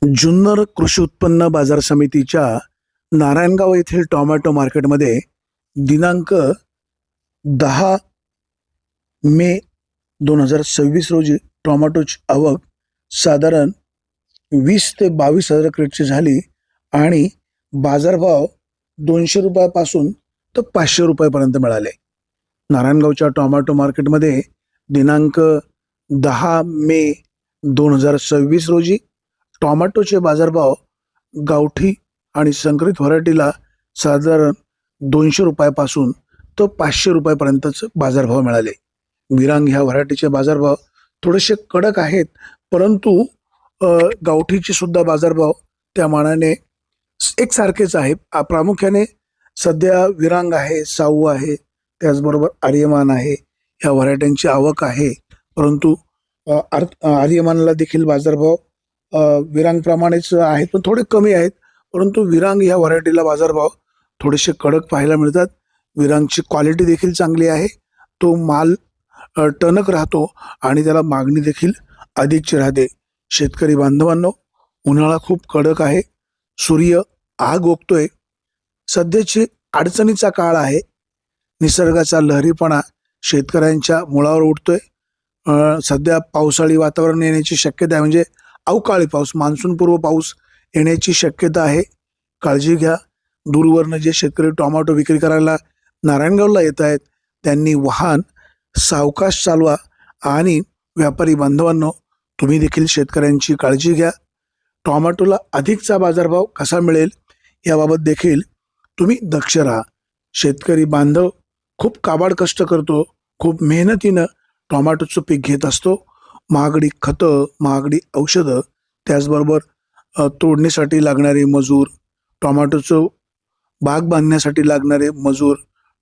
जुन्नर कृषी उत्पन्न बाजार समितीच्या नारायणगाव येथील टोमॅटो मार्केटमध्ये दिनांक 10 मे 2026 रोजी टोमॅटोची आवक साधारण 20 ते 22 हजार क्रेटची झाली आणि बाजारभाव 200 रुपयापासून तर 500 रुपयापर्यंत मिळाले. नारायणगावच्या टोमॅटो मार्केटमध्ये दिनांक 10 मे 2026 रोजी टोमॅटोचे बाजारभाव गावठी आणि संकरित व्हरायटीला साधारण 200 रुपयापासून तर 500 रुपयापर्यंतच बाजारभाव मिळाले. विरांग ह्या व्हरायटीचे बाजारभाव थोडेसे कडक आहेत, परंतु गावठीचे सुद्धा बाजारभाव त्या मानाने एकसारखेच आहे. प्रामुख्याने सध्या विरांग आहे, साऊ आहे, त्याचबरोबर आर्यमान आहे, ह्या व्हरायट्यांची आवक आहे. परंतु आर्यमानला देखील बाजारभाव विरांगप्रमाणेच आहेत, पण थोडे कमी आहेत. परंतु विरांग ह्या व्हरायटीला बाजारभाव थोडेसे कडक पाहायला मिळतात. विरांगची क्वालिटी देखील चांगली आहे, तो माल टणक राहतो आणि त्याला मागणी देखील अधिकची राहते. शेतकरी बांधवांनो, उन्हाळा खूप कडक आहे, सूर्य आग ओकतोय, सध्याची अडचणीचा काळ आहे. निसर्गाचा लहरीपणा शेतकऱ्यांच्या मुळावर उठतोय. सध्या पावसाळी वातावरण येण्याची शक्यता आहे, म्हणजे अवकाळी पाऊस, मान्सूनपूर्व पाऊस येण्याची शक्यता आहे. काळजी घ्या. दूरवरनं जे शेतकरी टोमॅटो विक्री करायला नारायणगावला येत आहेत त्यांनी वाहन सावकाश चालवा आणि व्यापारी बांधवांनो, तुम्ही देखील शेतकऱ्यांची काळजी घ्या. टोमॅटोला अधिकचा बाजारभाव कसा मिळेल याबाबत देखील तुम्ही दक्ष राहा. शेतकरी बांधव खूप काबाड कष्ट करतो, खूप मेहनतीनं टोमॅटोचं पीक घेत असतो. महागडी खतं, महागडी औषधं, त्याचबरोबर तोडणीसाठी लागणारे मजूर, टोमॅटोचं बाग बांधण्यासाठी लागणारे मजूर,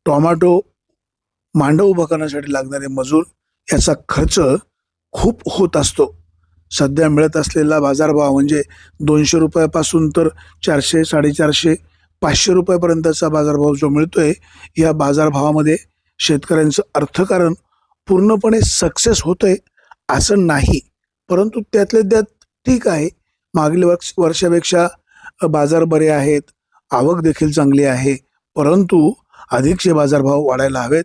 टोमॅटो मांडव उभं करण्यासाठी लागणारे मजूर, याचा खर्च खूप होत असतो. सध्या मिळत असलेला बाजारभाव म्हणजे 200 रुपयापासून तर 400, 450, 500 रुपयापर्यंतचा बाजारभाव जो मिळतोय, या बाजारभावामध्ये शेतकऱ्यांचं अर्थकारण पूर्णपणे सक्सेस होतंय असं नाही. परंतु त्यातले त्यात ठीक आहे, मागील वर्षापेक्षा बाजार बरे आहेत, आवक देखील चांगली आहे, परंतु अधिकचे बाजारभाव वाढायला हवेत.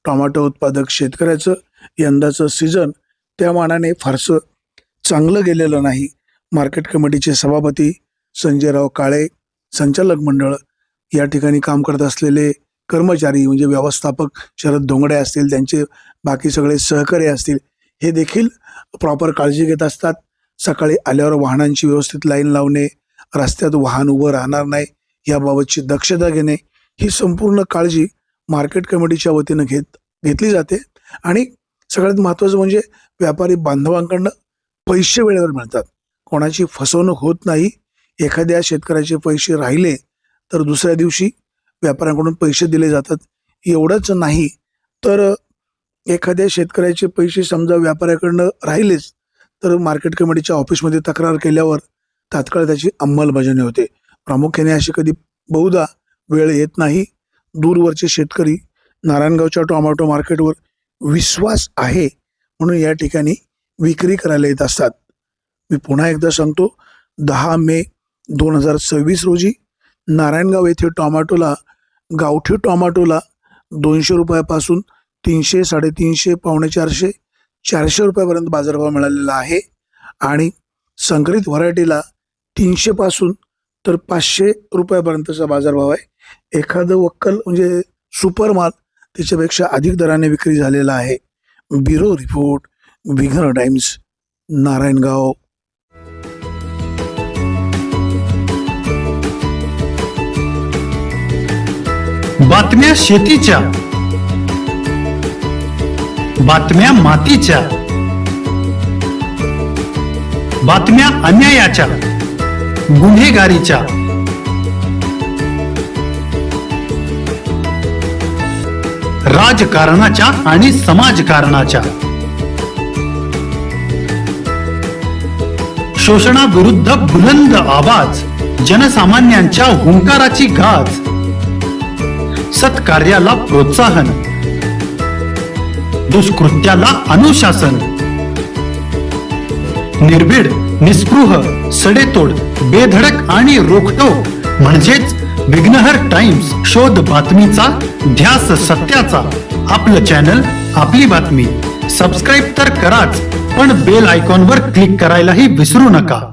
टोमॅटो उत्पादक शेतकऱ्याचं यंदाचं सीझन त्या मानाने फारसं चांगलं गेलेलं नाही. मार्केट कमिटीचे सभापती संजयराव काळे, संचालक मंडळ, या ठिकाणी काम करत असलेले कर्मचारी म्हणजे व्यवस्थापक शरद धोंगडे असतील, त्यांचे बाकी सगळे सहकारी असतील, हे देखील प्रॉपर काळजी घेत असतात. सकाळी आल्यावर वाहनांची व्यवस्थित लाईन लावणे, रस्त्यात वाहन उभं राहणार नाही याबाबतची दक्षता घेणे, ही संपूर्ण काळजी मार्केट कमिटीच्या वतीनं घेतली जाते. आणि सगळ्यात महत्त्वाचं म्हणजे व्यापारी बांधवांकडनं पैसे वेळेवर मिळतात, कोणाची फसवणूक होत नाही. एखाद्या शेतकऱ्याचे पैसे राहिले तर दुसऱ्या दिवशी व्यापाऱ्यांकडून पैसे दिले जातात. एवढंच नाही तर एखाद्या शेतकऱ्याचे पैसे समजा व्यापाऱ्याकडनं राहिलेच तर मार्केट कमिटीच्या ऑफिसमध्ये तक्रार केल्यावर तात्काळ त्याची अंमलबजावणी होते. प्रामुख्याने अशी कधी बहुधा वेळ येत नाही. दूरवरचे शेतकरी नारायणगावच्या टोमॅटो मार्केटवर विश्वास आहे म्हणून या ठिकाणी विक्री करायला येत असतात. मी पुन्हा एकदा सांगतो, 10 मे 2026 रोजी नारायणगाव येथे टोमॅटोला, गावठी टोमॅटोला 200 रुपयापासून 300, 350, 450, 400 रुपयापर्यंत बाजारभाव मिळालेला आहे. आणि संकरित व्हरायटीला 300 पासून तर 500 रुपयापर्यंतचा बाजारभाव आहे. एखादं वक्कल म्हणजे सुपर माल त्याच्यापेक्षा अधिक दराने विक्री झालेला आहे. Bureau report, Vighnahar times, Narayangaon. बातम्या शेतीच्या, बातम्या मातीच्या, बातम्या अन्यायाच्या, गुन्हेगारीच्या, राजकारणाच्या आणि समाजकारणाच्या, शोषणाविरुद्ध बुलंद आवाज, जनसामान्यांच्या हुंकाराची गाज, सत्कार्याला प्रोत्साहन, दुष्कृत्याला अनुशासन, निर्भीड निस्पृह, सडेतोड, बेधडक आणि रोखटोक म्हणजेच विघ्नहर टाइम्स. शोध बातमीचा, ध्यास सत्याचा. आपलं चॅनल, आपली बातमी. सबस्क्राईब तर कराच, पण बेल आयकॉनवर क्लिक करायलाही विसरू नका.